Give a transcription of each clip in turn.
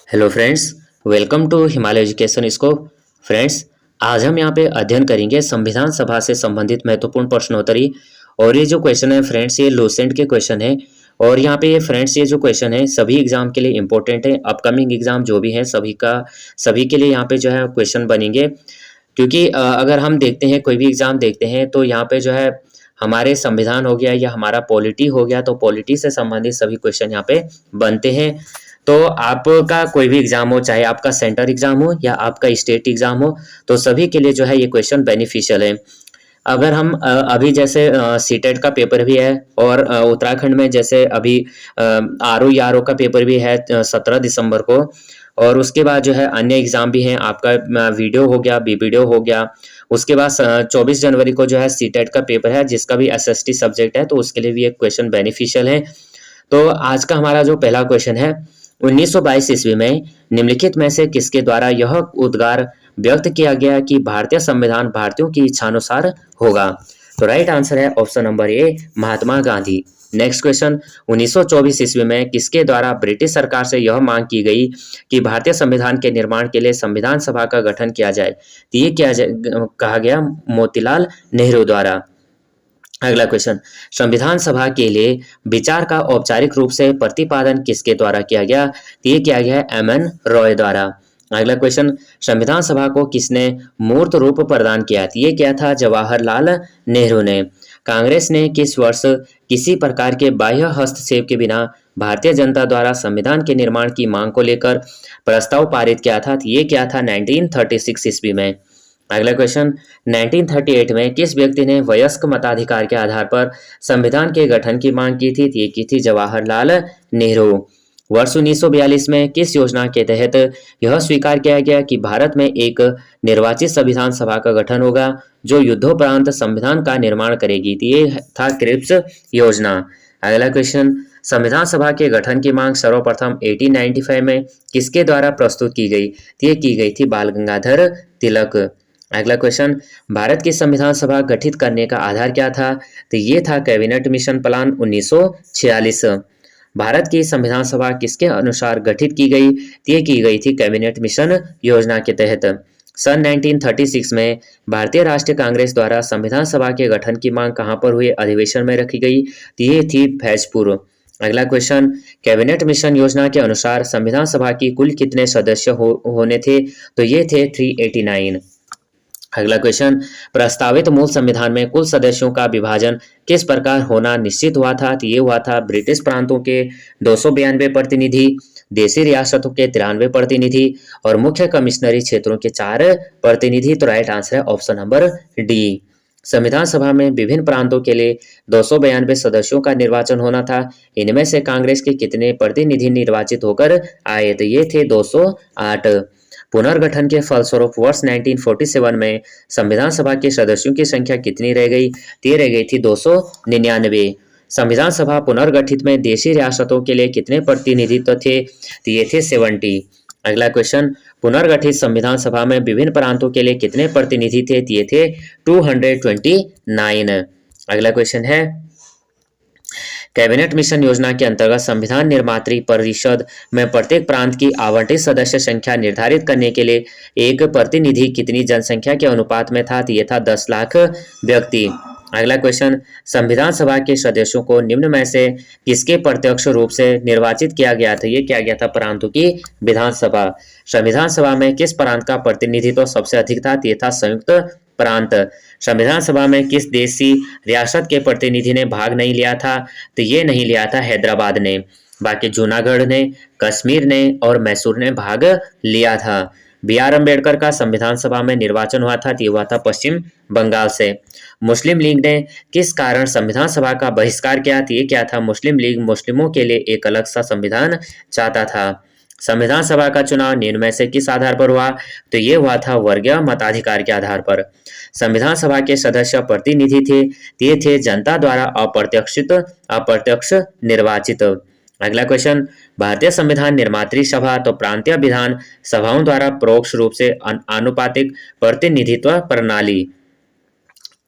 Hello friends, welcome to Himalaya education scope. Friends, आज हम यहाँ पे अध्ययन करेंगे संविधान सभा से संबंधित महत्वपूर्ण प्रश्नोत्तरी। और ये जो क्वेश्चन है फ्रेंड्स, ये लूसेंट के क्वेश्चन है। और यहाँ पे ये फ्रेंड्स, ये जो क्वेश्चन है सभी एग्जाम के लिए इंपॉर्टेंट है। अपकमिंग एग्जाम जो भी है सभी के लिए यहाँ पे जो है क्वेश्चन बनेंगे। क्योंकि अगर हम देखते हैं, कोई भी एग्जाम देखते हैं तो यहाँ पे जो है हमारे संविधान हो गया या हमारा पॉलिटी हो गया, तो पॉलिटी से संबंधित सभी क्वेश्चन यहाँ पे बनते हैं। तो आपका कोई भी एग्जाम हो, चाहे आपका सेंटर एग्जाम हो या आपका स्टेट एग्जाम हो, तो सभी के लिए जो है ये क्वेश्चन बेनिफिशियल है। अगर हम अभी जैसे सीटेट का पेपर भी है, और उत्तराखंड में जैसे अभी आरओ का पेपर भी है 17 दिसंबर को। और उसके बाद जो है अन्य एग्जाम भी हैं, आपका वीडियो हो गया, बीवीडियो हो गया। उसके बाद 24 जनवरी को जो है सीटेट का पेपर है, जिसका भी एसएसटी सब्जेक्ट है, तो उसके लिए भी एक क्वेश्चन बेनिफिशियल है। तो आज का हमारा जो पहला क्वेश्चन है, 1922 ईस्वी में निम्नलिखित में से किसके द्वारा यह उद्गार व्यक्त किया गया कि भारतीय संविधान भारतीयों की इच्छानुसार होगा? तो राइट आंसर है option number A, Mahatma Gandhi. Next question, 1924 ईस्वी में किसके द्वारा ब्रिटिश सरकार से यह मांग की गई कि भारतीय संविधान के निर्माण के लिए संविधान सभा का गठन किया जाए? तो ये कहा गया मोतीलाल नेहरू द्वारा। अगला क्वेश्चन, संविधान सभा के लिए विचार का औपचारिक रूप से प्रतिपादन किसके द्वारा किया गया? तो ये किया गया एमएन रॉय द्वारा। अगला क्वेश्चन, संविधान सभा को किसने मूर्त रूप प्रदान किया? तो ये क्या था? जवाहरलाल नेहरू ने। कांग्रेस ने किस वर्ष किसी प्रकार के बाह्य हस्तक्षेप के बिना भारतीय जनता द्वारा संविधान के निर्माण की मांग को लेकर प्रस्ताव पारित किया था? तो ये क्या था? 1936 ईस्वी में। अगला क्वेश्चन, 1938 में किस व्यक्ति ने वयस्क मताधिकार के आधार पर संविधान के गठन की मांग की थी? ये की थी जवाहरलाल नेहरू। वर्ष 1942 में किस योजना के तहत यह स्वीकार किया गया कि भारत में एक निर्वाचित संविधान सभा का गठन होगा जो युद्धोपरांत संविधान का निर्माण करेगी? तो ये था क्रिप्स योजना। अगला क्वेश्चन, संविधान सभा के गठन की मांग सर्वप्रथम 1895 में किसके द्वारा प्रस्तुत की गई? तो ये की गई थी बाल गंगाधर तिलक। अगला क्वेश्चन, भारत की संविधान सभा गठित करने का आधार क्या था? तो ये था कैबिनेट मिशन प्लान 1946। भारत की संविधान सभा किसके अनुसार गठित की गई? तो ये की गई थी कैबिनेट मिशन योजना के तहत। सन 1936 में भारतीय राष्ट्रीय कांग्रेस द्वारा संविधान सभा के गठन की मांग कहां पर हुए अधिवेशन में रखी गई? तो ये थी फैजपुर। अगला क्वेश्चन, कैबिनेट मिशन योजना के अनुसार संविधान सभा की कुल कितने सदस्य होने थे? तो ये थे 389। अगला क्वेश्चन, प्रस्तावित मूल संविधान में कुल सदस्यों का विभाजन किस प्रकार होना निश्चित हुआ था? तो ये हुआ था ब्रिटिश प्रांतों के 292 प्रतिनिधि, देशी रियासतों के 93 प्रतिनिधि और मुख्य कमिश्नरी क्षेत्रों के 4 प्रतिनिधि। तो राइट आंसर है ऑप्शन नंबर डी। संविधान सभा में विभिन्न प्रांतों के लिए 292 सदस्यों का निर्वाचन होना था। इनमें से कांग्रेस के कितने प्रतिनिधि निर्वाचित होकर आए? तो ये थे 208। पुनर्गठन के फलस्वरूप वर्ष 1947 में संविधान सभा के सदस्यों की संख्या कितनी रह गई? तो रह गई थी 299। संविधान सभा पुनर्गठित में देशी रियासतों के लिए कितने प्रतिनिधित्व थे? तो ये थे 70। अगला क्वेश्चन, पुनर्गठित संविधान सभा में विभिन्न प्रांतों के लिए कितने प्रतिनिधि थे? तो ये थे 229। अगला क्वेश्चन है, कैबिनेट मिशन योजना के अंतर्गत संविधान निर्मात्री परिषद में प्रत्येक प्रांत की आवंटित सदस्य संख्या निर्धारित करने के लिए एक प्रतिनिधि कितनी जनसंख्या के अनुपात में था? तो ये था 10 लाख व्यक्ति। अगला क्वेश्चन, संविधान सभा के सदस्यों को निम्न में से किसके प्रत्यक्ष रूप से निर्वाचित किया गया था? ये किया गया था प्रांतों की विधानसभा। संविधान सभा में किस प्रांत का प्रतिनिधित्व सबसे अधिक था? ये था संयुक्त प्रांत। संविधान सभा में किस देशी रियासत के प्रतिनिधि ने भाग नहीं लिया था? तो ये नहीं लिया था हैदराबाद ने। बाकी जूनागढ़ ने, कश्मीर ने और मैसूर ने भाग लिया था। बी आर अम्बेडकर का संविधान सभा में निर्वाचन हुआ था, तो ये हुआ था पश्चिम बंगाल से। मुस्लिम लीग ने किस कारण संविधान सभा का बहिष्कार किया? तो ये क्या था? मुस्लिम लीग मुस्लिमों के लिए एक अलग सा संविधान चाहता था। संविधान सभा का चुनाव निम्न में से किस आधार पर हुआ? तो ये हुआ था वर्गीय मताधिकार के आधार पर। संविधान सभा के सदस्य प्रतिनिधि थे, ये थे जनता द्वारा अप्रत्यक्ष निर्वाचित। अगला क्वेश्चन, भारतीय संविधान निर्मात्री सभा तो प्रांतीय विधान सभाओं द्वारा परोक्ष रूप से आनुपातिक प्रतिनिधित्व प्रणाली।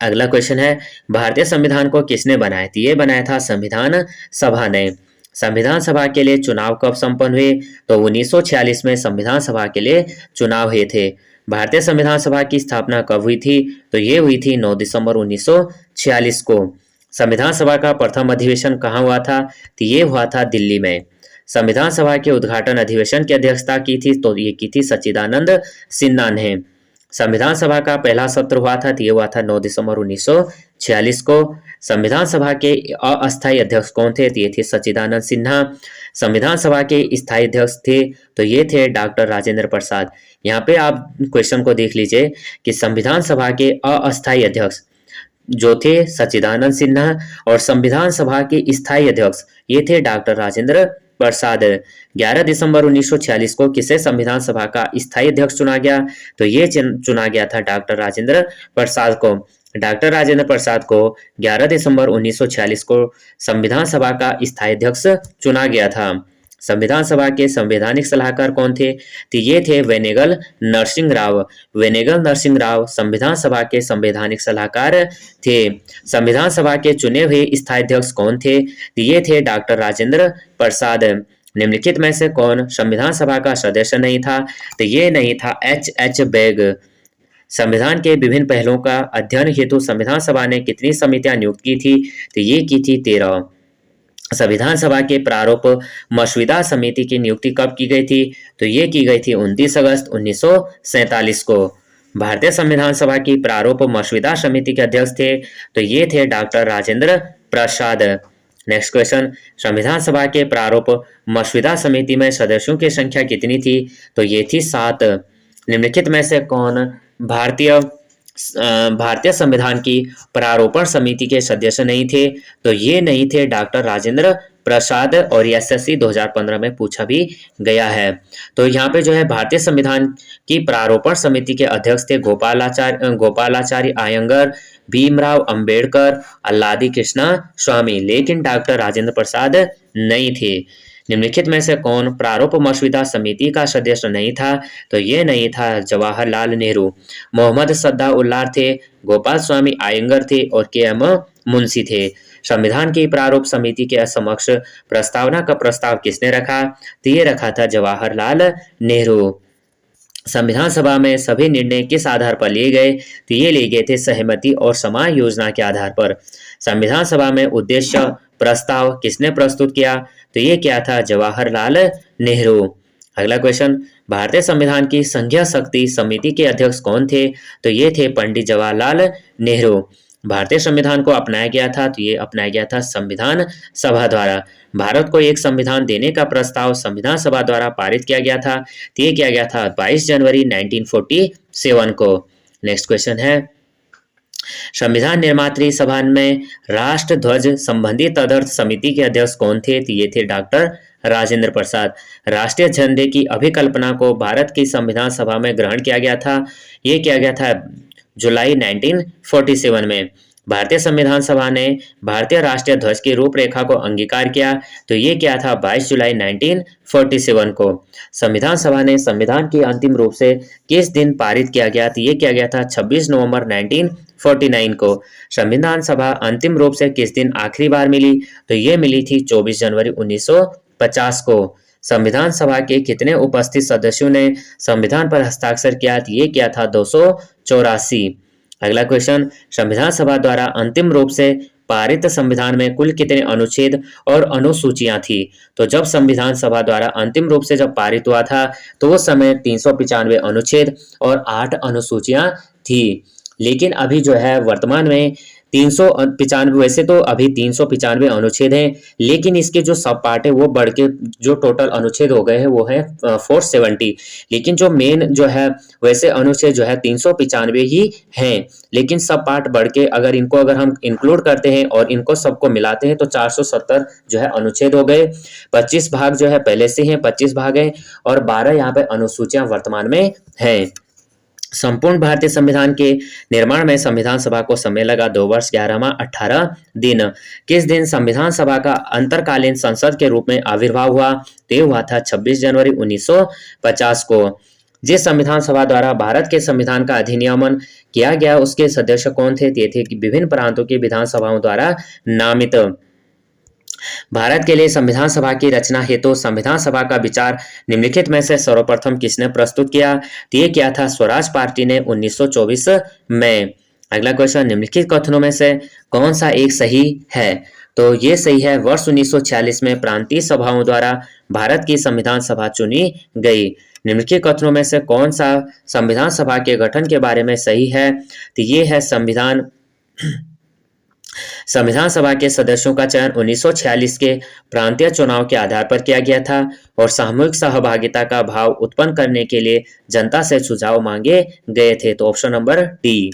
अगला क्वेश्चन है, भारतीय संविधान को किसने बनाया? तो ये बनाया था संविधान सभा ने। संविधान सभा के लिए चुनाव कब संपन्न हुए? तो 1946 में संविधान सभा के लिए चुनाव हुए थे। भारतीय संविधान सभा की स्थापना कब हुई थी? तो ये हुई थी 9 दिसंबर 1946 को। संविधान सभा का प्रथम अधिवेशन कहाँ हुआ था? तो ये हुआ था दिल्ली में। संविधान सभा के उद्घाटन अधिवेशन की अध्यक्षता की थी, तो ये की थी सच्चिदानंद सिन्हा ने। संविधान सभा का पहला सत्र हुआ था, तो ये हुआ था 9 दिसंबर 1946 को। संविधान सभा के अस्थायी अध्यक्ष कौन थे? तो ये थे सच्चिदानंद सिन्हा। संविधान सभा के स्थायी अध्यक्ष थे, तो ये थे डॉक्टर राजेंद्र प्रसाद। यहाँ पे आप क्वेश्चन को देख लीजिए कि संविधान सभा के अस्थायी अध्यक्ष जो थे सच्चिदानंद सिन्हा और संविधान सभा के स्थायी अध्यक्ष ये थे डॉक्टर राजेंद्र प्रसाद। 11 दिसंबर 1946 को किसे संविधान सभा का स्थायी अध्यक्ष चुना गया? तो ये चुना गया था डॉक्टर राजेंद्र प्रसाद को। डॉक्टर राजेंद्र प्रसाद को 11 दिसंबर 1946 को संविधान सभा का स्थायी अध्यक्ष चुना गया था। संविधान सभा के संवैधानिक सलाहकार कौन थे? तो ये थे वेनेगल नरसिंह राव। वेनेगल नरसिंह राव संविधान सभा के संवैधानिक सलाहकार थे। संविधान सभा के चुने हुए स्थायी अध्यक्ष कौन थे? तो ये थे डॉक्टर राजेंद्र प्रसाद। निम्नलिखित में से कौन संविधान सभा का सदस्य नहीं था? तो ये नहीं था H.H. बेग। संविधान के विभिन्न पहलुओं का अध्ययन हेतु संविधान सभा ने कितनी समितियां नियुक्त की थी? तो ये की थी 13। संविधान सभा के प्रारूप मसौदा समिति की नियुक्ति कब की गई थी? तो ये की गई थी 29 अगस्त 1947 को। भारतीय संविधान सभा की प्रारूप मसौदा समिति के अध्यक्ष थे, तो ये थे doctor Rajendra Prasad. Next question, संविधान सभा के प्रारूप मसौदा समिति में सदस्यों की संख्या कितनी थी? तो ये थी 7। निम्नलिखित में से कौन भारतीय संविधान की प्रारूपण समिति के सदस्य नहीं थे? तो ये नहीं थे डॉक्टर राजेंद्र प्रसाद और एसएससी 2015 में पूछा भी गया है। तो यहाँ पे जो है भारतीय संविधान की प्रारूपण समिति के अध्यक्ष थे गोपालाचारी आयंगर, भीमराव अंबेडकर, अल्लादी कृष्णा स्वामी, लेकिन डॉक्टर राजेंद्र प्रसाद नहीं थे। निम्नलिखित में से कौन प्रारूप मसौदा समिति का सदस्य नहीं था? तो ये नहीं था जवाहरलाल नेहरू। मोहम्मद सद्दाउल्लाह थे, गोपाल स्वामी आयंगर थे और के.एम. मुंशी थे। संविधान की प्रारूप समिति के समक्ष प्रस्तावना का प्रस्ताव किसने रखा? तो ये रखा था जवाहरलाल नेहरू। संविधान सभा में सभी निर्णय किस आधार पर लिए गए? तो ये लिए गए थे सहमति और समान योजना के आधार पर। संविधान सभा में उद्देश्य प्रस्ताव किसने प्रस्तुत किया? तो ये क्या था जवाहरलाल नेहरू। अगला क्वेश्चन, भारतीय संविधान की संघीय शक्ति समिति के अध्यक्ष कौन थे? तो ये थे पंडित जवाहरलाल नेहरू। भारतीय संविधान को अपनाया गया था, तो ये अपनाया गया था संविधान सभा द्वारा। भारत को एक संविधान देने का प्रस्ताव संविधान सभा द्वारा पारित किया गया था, तो ये किया गया था 22 जनवरी 1947 को। नेक्स्ट क्वेश्चन है, संविधान निर्मात्री सभा में राष्ट्र ध्वज संबंधी तदर्थ समिति के अध्यक्ष कौन थे? तो ये थे डॉक्टर राजेंद्र प्रसाद। राष्ट्रीय झंडे की अभिकल्पना को भारत की संविधान सभा में ग्रहण किया गया था, ये किया गया था जुलाई 1947 में। भारतीय संविधान सभा ने भारतीय राष्ट्रीय ध्वज की रूपरेखा को अंगीकार किया, तो ये क्या था 22 जुलाई 1947 को। संविधान सभा ने संविधान की अंतिम रूप से किस दिन पारित किया गया? तो ये किया गया था 26 नवंबर 1949 को। संविधान सभा अंतिम रूप से किस दिन आखिरी बार मिली? तो ये मिली थी 24 जनवरी 1950 को। संविधान सभा के कितने उपस्थित सदस्यों ने संविधान पर हस्ताक्षर किया? तो ये क्या था 284। अगला क्वेश्चन, संविधान सभा द्वारा अंतिम रूप से पारित संविधान में कुल कितने अनुच्छेद और अनुसूचियां थी? तो जब संविधान सभा द्वारा अंतिम रूप से जब पारित हुआ था तो उस समय 395 अनुच्छेद और 8 अनुसूचियां थी। लेकिन अभी जो है वर्तमान में 395, वैसे तो अभी 395 अनुच्छेद हैं, लेकिन इसके जो सब पार्ट है वो बढ़ के जो टोटल अनुच्छेद हो गए हैं वो है 470। लेकिन जो मेन जो है वैसे अनुच्छेद जो है 395 ही हैं, लेकिन सब पार्ट बढ़ के अगर हम इंक्लूड करते हैं और इनको सबको मिलाते हैं तो 470 जो है अनुच्छेद हो गए। 25 भाग जो है पहले से हैं, 25 भाग हैं और 12 यहाँ पे अनुसूचियां वर्तमान में हैं। संपूर्ण भारतीय संविधान के निर्माण में संविधान सभा को समय लगा 2 वर्ष 11 माह 18 दिन। किस दिन संविधान सभा का अंतरकालीन संसद के रूप में आविर्भाव हुआ? तो हुआ था 26 जनवरी 1950 को। जिस संविधान सभा द्वारा भारत के संविधान का अधिनियमन किया गया उसके सदस्य कौन थे? ये थे कि विभिन्न प्रांतों की विधानसभाओं द्वारा नामित। भारत के लिए संविधान सभा की रचना हेतु संविधान सभा का विचार निम्नलिखित में से सर्वप्रथम किसने प्रस्तुत किया? तो ये किया था स्वराज पार्टी ने 1924 में। अगला क्वेश्चन, निम्नलिखित कथनों में से कौन सा एक सही है? तो ये सही है, वर्ष 1946 में प्रांतीय सभाओं द्वारा भारत की संविधान सभा चुनी गई। निम्नलिखित कथनों में से कौन सा संविधान सभा के गठन के बारे में सही है? तो ये है, संविधान सभा के सदस्यों का चयन 1946 के प्रांतीय चुनाव के आधार पर किया गया था और सामूहिक सहभागिता का भाव उत्पन्न करने के लिए जनता से सुझाव मांगे गए थे। तो ऑप्शन नंबर डी।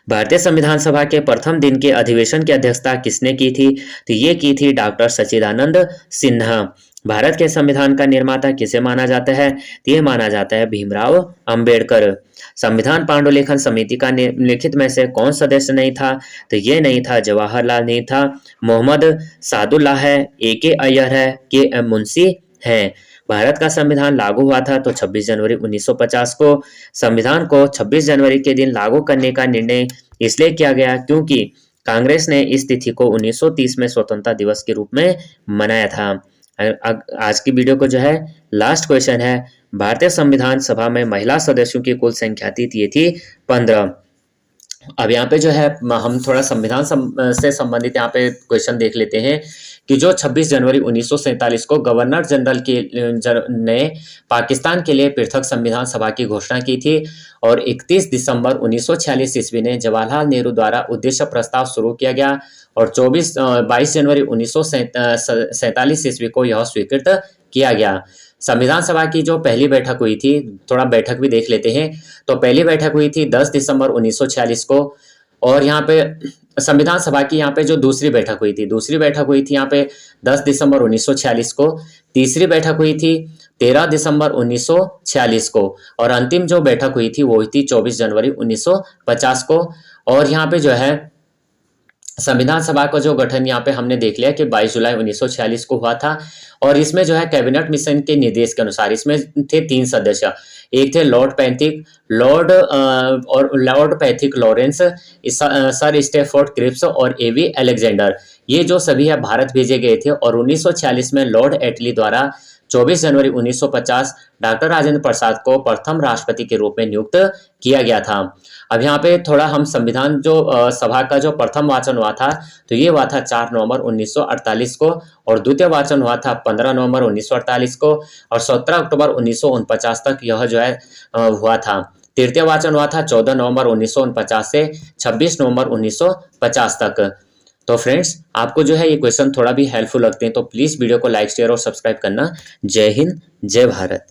भारतीय संविधान सभा के प्रथम दिन के अधिवेशन की अध्यक्षता किसने की थी? तो ये की थी डॉक्टर सच्चिदानंद सिन्हा। भारत के संविधान का निर्माता किसे माना जाता है? तो ये माना जाता है भीमराव अंबेडकर। संविधान पांडुलिखन समिति का निम्नलिखित में से कौन सदस्य नहीं था? तो ये नहीं था जवाहरलाल नहीं था, मोहम्मद सादुल्लाह है, A.K. अय्यर है, K.M. मुंशी है। भारत का संविधान लागू हुआ था तो 26 जनवरी 1950 को। संविधान को 26 जनवरी के दिन लागू करने का निर्णय इसलिए किया गया क्योंकि कांग्रेस ने इस तिथि को 1930 में स्वतंत्रता दिवस के रूप में मनाया था। आज की वीडियो को जो है लास्ट क्वेश्चन है, भारतीय संविधान सभा में महिला सदस्यों की कुल संख्या थी, ये थी 15। अब यहाँ पे जो है हम थोड़ा संविधान से संबंधित यहाँ पे क्वेश्चन देख लेते हैं कि जो 26 जनवरी 1947 को गवर्नर जनरल ने पाकिस्तान के लिए पृथक संविधान सभा की घोषणा की थी और 31 दिसंबर 1946 ईस्वी में जवाहरलाल नेहरू द्वारा उद्देश्य प्रस्ताव शुरू किया गया और 22 जनवरी 1947 ईस्वी को यह स्वीकृत किया गया। संविधान सभा की जो पहली बैठक हुई थी, थोड़ा बैठक भी देख लेते हैं। तो पहली बैठक हुई थी 10 दिसंबर 1946 को और यहाँ पे संविधान सभा की यहाँ पे जो दूसरी बैठक हुई थी यहाँ पे 10 दिसंबर 1946 को। तीसरी बैठक हुई थी 13 दिसंबर 1946 को और अंतिम जो बैठक हुई थी वो हुई थी 24 जनवरी 1950 को। और यहाँ पे जो है संविधान सभा का जो गठन यहाँ पे हमने देख लिया कि 22 जुलाई 1946 को हुआ था और इसमें जो है कैबिनेट मिशन के निर्देश के अनुसार इसमें थे 3 सदस्य। एक थे lord Pethick Lawrence, sir Stafford Cripps और A.V. अलेक्जेंडर, ये जो सभी है भारत भेजे गए थे और 1946 में लॉर्ड एटली द्वारा 24 जनवरी 1950 डॉक्टर राजेंद्र प्रसाद को प्रथम राष्ट्रपति के रूप में नियुक्त किया गया था। अब यहाँ पे थोड़ा हम संविधान जो सभा का जो प्रथम वाचन हुआ था तो ये हुआ था 4 नवंबर 1948 को और द्वितीय वाचन हुआ था 15 नवंबर 1948 को और 17 अक्टूबर 1949 तक यह जो है हुआ था। तृतीय वाचन हुआ था 14 नवंबर 1949 से 26 नवंबर 1950 तक। तो फ्रेंड्स, आपको जो है ये क्वेश्चन थोड़ा भी हेल्पफुल लगते हैं तो प्लीज वीडियो को लाइक शेयर और सब्सक्राइब करना। जय हिंद, जय भारत।